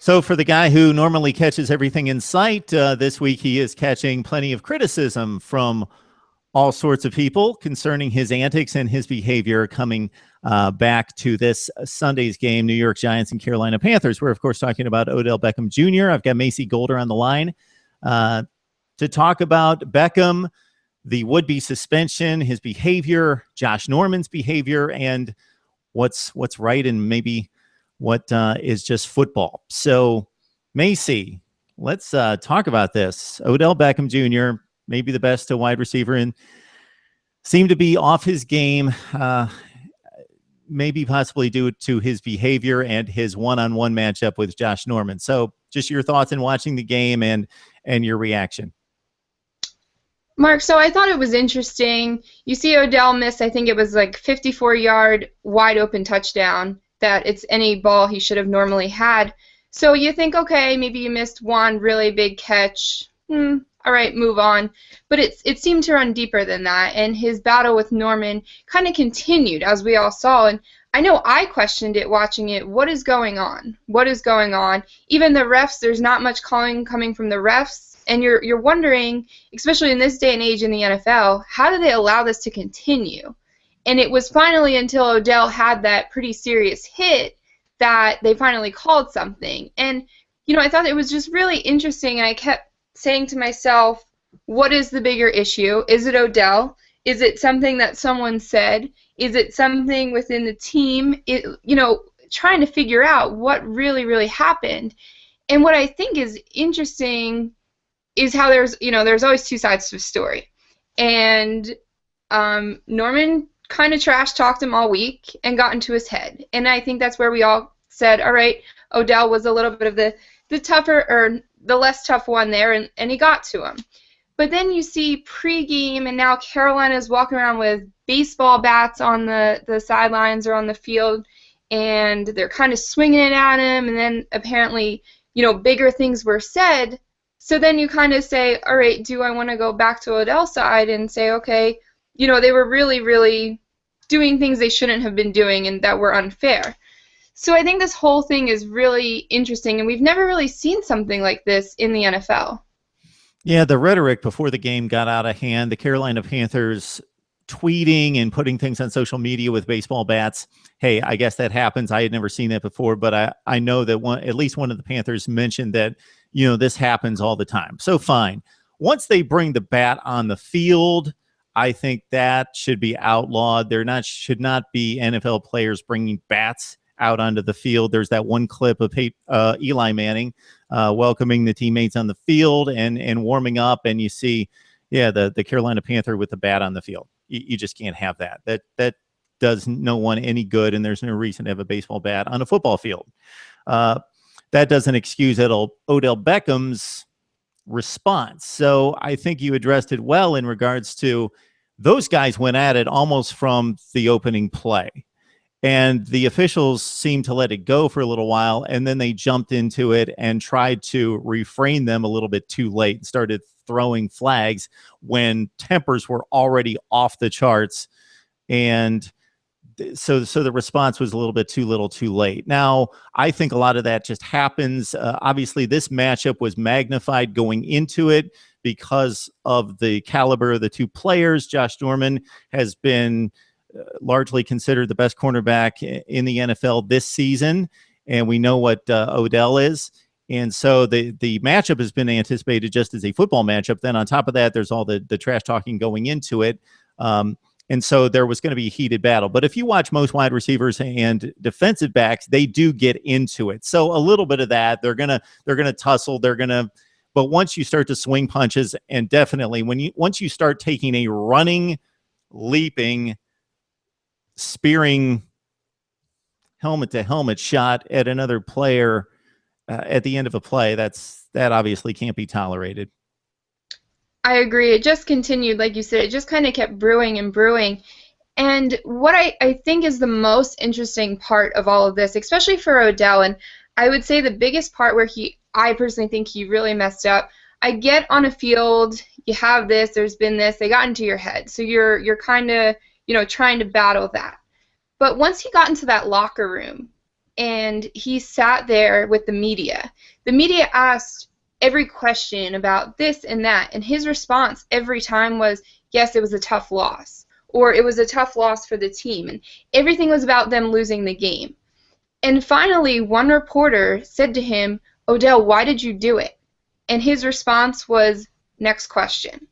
So for the guy who normally catches everything in sight, this week he is catching plenty of criticism from all sorts of people concerning his antics and his behavior coming back to this Sunday's game, New York Giants and Carolina Panthers. We're, of course, talking about Odell Beckham Jr. I've got Macy Golder on the line to talk about Beckham, the would-be suspension, his behavior, Josh Norman's behavior, and what's right and maybe what is just football. So, Macy, let's talk about this. Odell Beckham Jr., maybe the best wide receiver, and seemed to be off his game, maybe possibly due to his behavior and his one-on-one matchup with Josh Norman. So just your thoughts in watching the game and your reaction. Mark, so I thought it was interesting. You see Odell miss, I think it was like 54-yard wide open touchdown that it's any ball he should have normally had. So you think, okay, maybe you missed one really big catch. All right, move on. But it seemed to run deeper than that, and his battle with Norman kind of continued, as we all saw. And I know I questioned it watching it. What is going on? What is going on? Even the refs, there's not much calling coming from the refs, and you're wondering, especially in this day and age in the NFL, how do they allow this to continue? And it was finally until Odell had that pretty serious hit that they finally called something. And, I thought it was just really interesting, and I kept saying to myself, what is the bigger issue? Is it Odell? Is it something that someone said? Is it something within the team? Trying to figure out what really happened. And what I think is interesting is how there's always two sides to a story. And Norman kind of trash-talked him all week and got into his head. And I think that's where we all said, all right, Odell was a little bit of the tougher or the less tough one there, and he got to him. But then you see pregame, and now Carolina's walking around with baseball bats on the sidelines or on the field, and they're kind of swinging it at him, and then apparently, bigger things were said. So then you kind of say, all right, do I want to go back to Odell's side and say, okay, they were really doing things they shouldn't have been doing and that were unfair. So I think this whole thing is really interesting, and we've never really seen something like this in the NFL. Yeah, the rhetoric before the game got out of hand. The Carolina Panthers tweeting and putting things on social media with baseball bats. Hey, I guess that happens. I had never seen that before, but I know that at least one of the Panthers mentioned that, this happens all the time. So fine. Once they bring the bat on the field, I think that should be outlawed. Should not be NFL players bringing bats out onto the field. There's that one clip of Eli Manning welcoming the teammates on the field and warming up, and you see, the Carolina Panther with the bat on the field. You just can't have that. That does no one any good, and there's no reason to have a baseball bat on a football field. That doesn't excuse Odell Beckham's response. So I think you addressed it well in regards to those guys went at it almost from the opening play. And the officials seemed to let it go for a little while, and then they jumped into it and tried to refrain them a little bit too late and started throwing flags when tempers were already off the charts. And so the response was a little bit too little too late. Now, I think a lot of that just happens. Obviously, this matchup was magnified going into it because of the caliber of the two players. Josh Norman has been largely considered the best cornerback in the NFL this season, and we know what Odell is. And so the matchup has been anticipated just as a football matchup. Then on top of that, there's all the trash talking going into it. And so there was going to be a heated battle. But if you watch most wide receivers and defensive backs, they do get into it. So a little bit of that, they're gonna tussle, but once you start to swing punches, and definitely once you start taking a running, leaping, spearing helmet to helmet shot at another player at the end of a play, that obviously can't be tolerated. I agree. It just continued, like you said, it just kind of kept brewing and brewing. And what I think is the most interesting part of all of this, especially for Odell, and I would say the biggest part where I personally think he really messed up, I get on a field, you have this, there's been this, they got into your head. So you're kind of, trying to battle that. But once he got into that locker room, and he sat there with the media. The media asked every question about this and that, and his response every time was, yes, it was a tough loss, or it was a tough loss for the team, and everything was about them losing the game. And finally, one reporter said to him, Odell, why did you do it? And his response was, next question.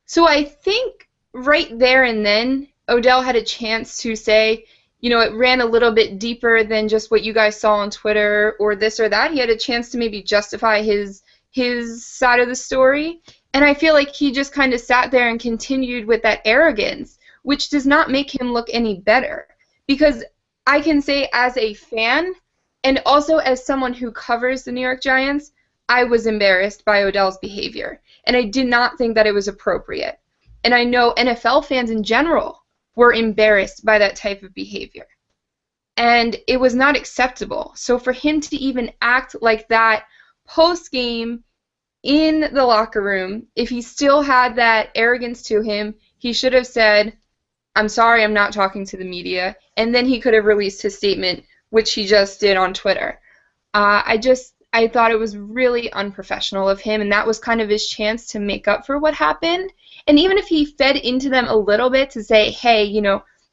So I think right there and then, Odell had a chance to say, it ran a little bit deeper than just what you guys saw on Twitter or this or that. He had a chance to maybe justify his side of the story. And I feel like he just kind of sat there and continued with that arrogance, which does not make him look any better. Because I can say as a fan and also as someone who covers the New York Giants, I was embarrassed by Odell's behavior. And I did not think that it was appropriate. And I know NFL fans in general were embarrassed by that type of behavior. And it was not acceptable. So for him to even act like that post-game in the locker room, if he still had that arrogance to him, he should have said, I'm sorry, I'm not talking to the media. And then he could have released his statement, which he just did on Twitter. I thought it was really unprofessional of him, and that was kind of his chance to make up for what happened. And even if he fed into them a little bit to say, hey,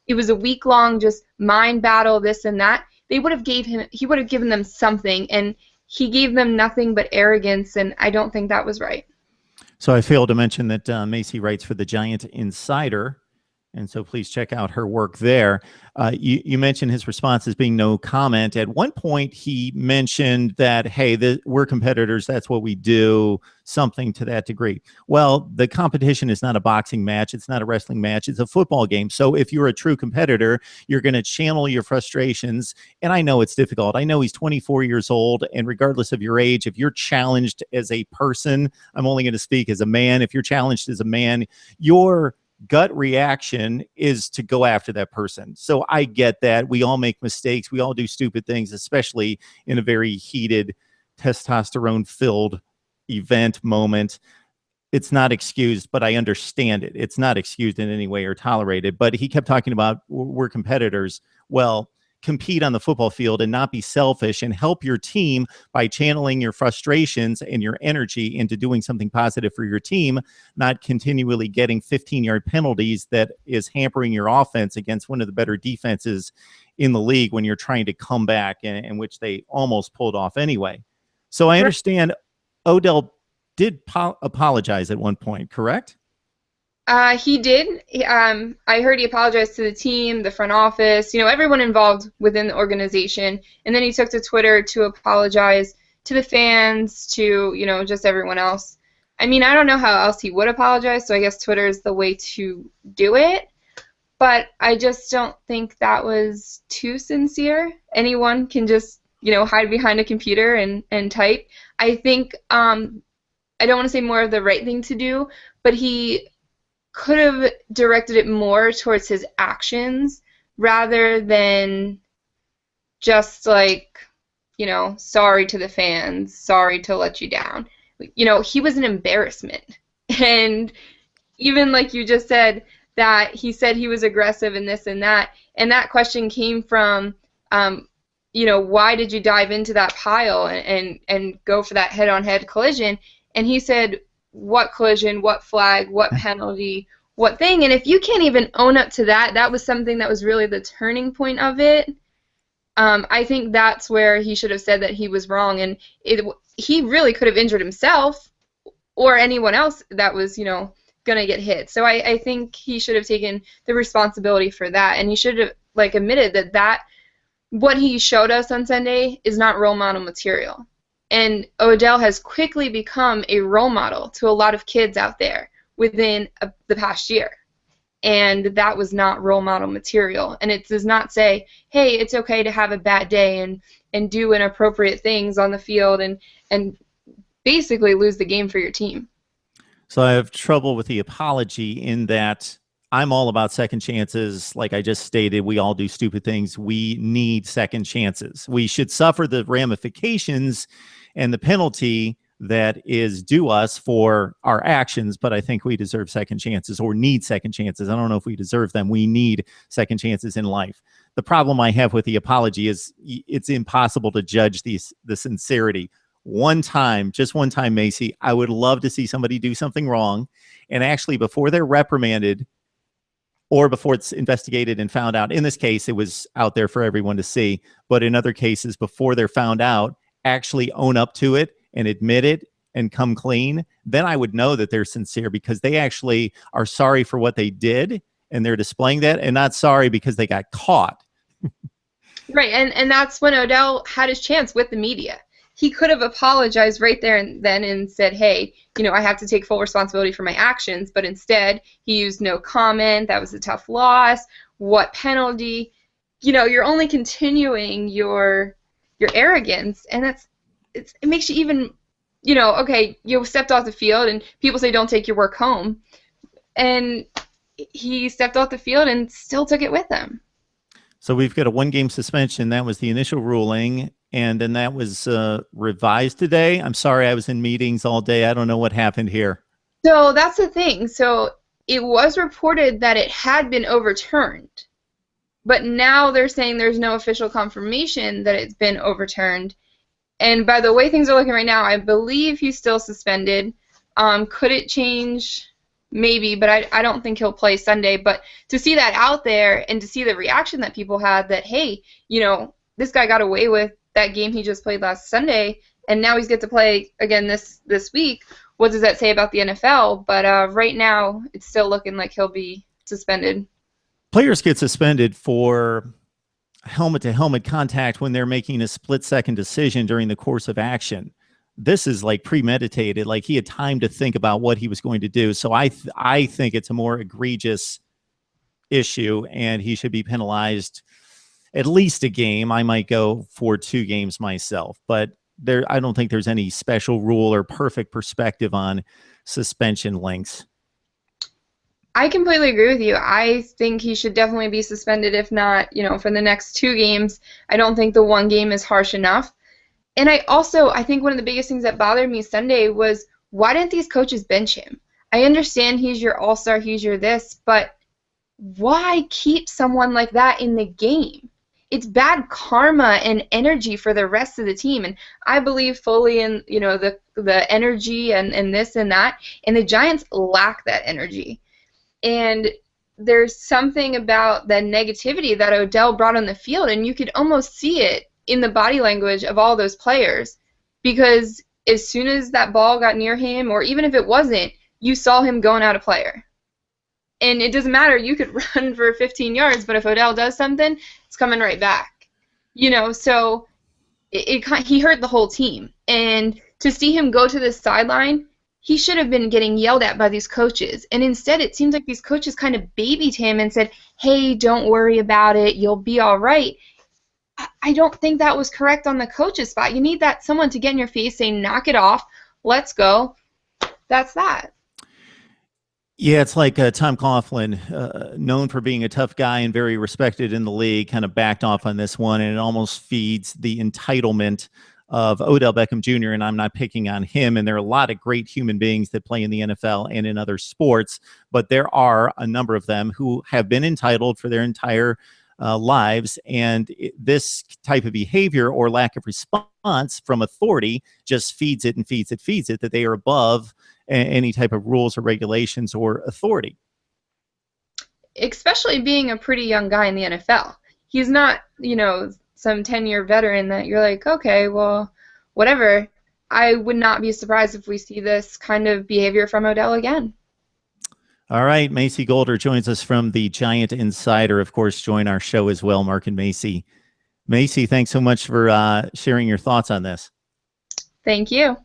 it was a week-long just mind battle, this and that, he would have given them something, and he gave them nothing but arrogance, and I don't think that was right. So I failed to mention that Macy writes for the Giant Insider, and so please check out her work there. You mentioned his response as being no comment. At one point, he mentioned that, hey, we're competitors. That's what we do, something to that degree. Well, the competition is not a boxing match. It's not a wrestling match. It's a football game. So if you're a true competitor, you're going to channel your frustrations. And I know it's difficult. I know he's 24 years old. And regardless of your age, if you're challenged as a person, I'm only going to speak as a man. If you're challenged as a man, your gut reaction is to go after that person. So I get that. We all make mistakes. We all do stupid things, especially in a very heated, testosterone-filled event moment. It's not excused, but I understand it. It's not excused in any way or tolerated. But he kept talking about we're competitors. Well, compete on the football field and not be selfish and help your team by channeling your frustrations and your energy into doing something positive for your team, not continually getting 15-yard penalties that is hampering your offense against one of the better defenses in the league when you're trying to come back, in which they almost pulled off anyway. So I understand Odell did apologize at one point, correct? He did. I heard he apologized to the team, the front office, everyone involved within the organization. And then he took to Twitter to apologize to the fans, to, just everyone else. I mean, I don't know how else he would apologize, so I guess Twitter is the way to do it. But I just don't think that was too sincere. Anyone can just, hide behind a computer and type. I think, I don't want to say more of the right thing to do, but he could have directed it more towards his actions rather than just like, sorry to the fans, sorry to let you down. He was an embarrassment. And even like you just said, that he said he was aggressive and this and that question came from, why did you dive into that pile and go for that head-on-head collision? And he said, what collision, what flag, what penalty, what thing. And if you can't even own up to that, that was something that was really the turning point of it. I think that's where he should have said that he was wrong. And he really could have injured himself or anyone else that was, going to get hit. So I think he should have taken the responsibility for that. And he should have, admitted that what he showed us on Sunday is not role model material. And Odell has quickly become a role model to a lot of kids out there within the past year. And that was not role model material. And it does not say, hey, it's okay to have a bad day and do inappropriate things on the field and basically lose the game for your team. So I have trouble with the apology in that I'm all about second chances. Like I just stated, we all do stupid things. We need second chances. We should suffer the ramifications and the penalty that is due us for our actions, but I think we deserve second chances or need second chances. I don't know if we deserve them. We need second chances in life. The problem I have with the apology is it's impossible to judge the sincerity. One time, just one time, Macy, I would love to see somebody do something wrong, and actually before they're reprimanded or before it's investigated and found out, in this case, it was out there for everyone to see, but in other cases, before they're found out, actually own up to it and admit it and come clean, then I would know that they're sincere because they actually are sorry for what they did and they're displaying that, and not sorry because they got caught. Right, and that's when Odell had his chance with the media. He could have apologized right there and then and said, hey, I have to take full responsibility for my actions, but instead he used no comment. That was a tough loss. What penalty? You're only continuing your arrogance, and it makes you even, okay, you stepped off the field, and people say don't take your work home, and he stepped off the field and still took it with him. So we've got a one-game suspension. That was the initial ruling, and then that was revised today. I'm sorry, I was in meetings all day. I don't know what happened here. So that's the thing. So it was reported that it had been overturned, but now they're saying there's no official confirmation that it's been overturned. And by the way things are looking right now, I believe he's still suspended. Could it change? Maybe, but I don't think he'll play Sunday. But to see that out there and to see the reaction that people had that, hey, this guy got away with that game he just played last Sunday, and now he's get to play again this week, what does that say about the NFL? But right now, it's still looking like he'll be suspended. Players get suspended for helmet-to-helmet contact when they're making a split-second decision during the course of action. This is like premeditated, like he had time to think about what he was going to do. So I think it's a more egregious issue, and he should be penalized at least a game. I might go for 2 games myself, but I don't think there's any special rule or perfect perspective on suspension lengths. I completely agree with you. I think he should definitely be suspended, if not, for the next 2 games. I don't think the 1 game is harsh enough. And I think one of the biggest things that bothered me Sunday was, why didn't these coaches bench him? I understand he's your all-star, he's your this, but why keep someone like that in the game? It's bad karma and energy for the rest of the team. And I believe fully in, the energy and this and that. And the Giants lack that energy. And there's something about the negativity that Odell brought on the field, and you could almost see it in the body language of all those players, because as soon as that ball got near him, or even if it wasn't, you saw him going out a player. And it doesn't matter, you could run for 15 yards, but if Odell does something, it's coming right back. So he hurt the whole team. And to see him go to the sideline, he should have been getting yelled at by these coaches. And instead, it seems like these coaches kind of babied him and said, hey, don't worry about it, you'll be all right. I don't think that was correct on the coach's spot. You need someone to get in your face saying, knock it off, let's go. That's that. Yeah, it's like Tom Coughlin, known for being a tough guy and very respected in the league, kind of backed off on this one, and it almost feeds the entitlement of Odell Beckham Jr., and I'm not picking on him, and there are a lot of great human beings that play in the NFL and in other sports, but there are a number of them who have been entitled for their entire lives, and this type of behavior or lack of response from authority just feeds it, that they are above any type of rules or regulations or authority. Especially being a pretty young guy in the NFL. He's not, some 10-year veteran that you're like, okay, well, whatever. I would not be surprised if we see this kind of behavior from Odell again. All right, Macy Golder joins us from the Giant Insider. Of course, join our show as well, Mark and Macy. Macy, thanks so much for sharing your thoughts on this. Thank you.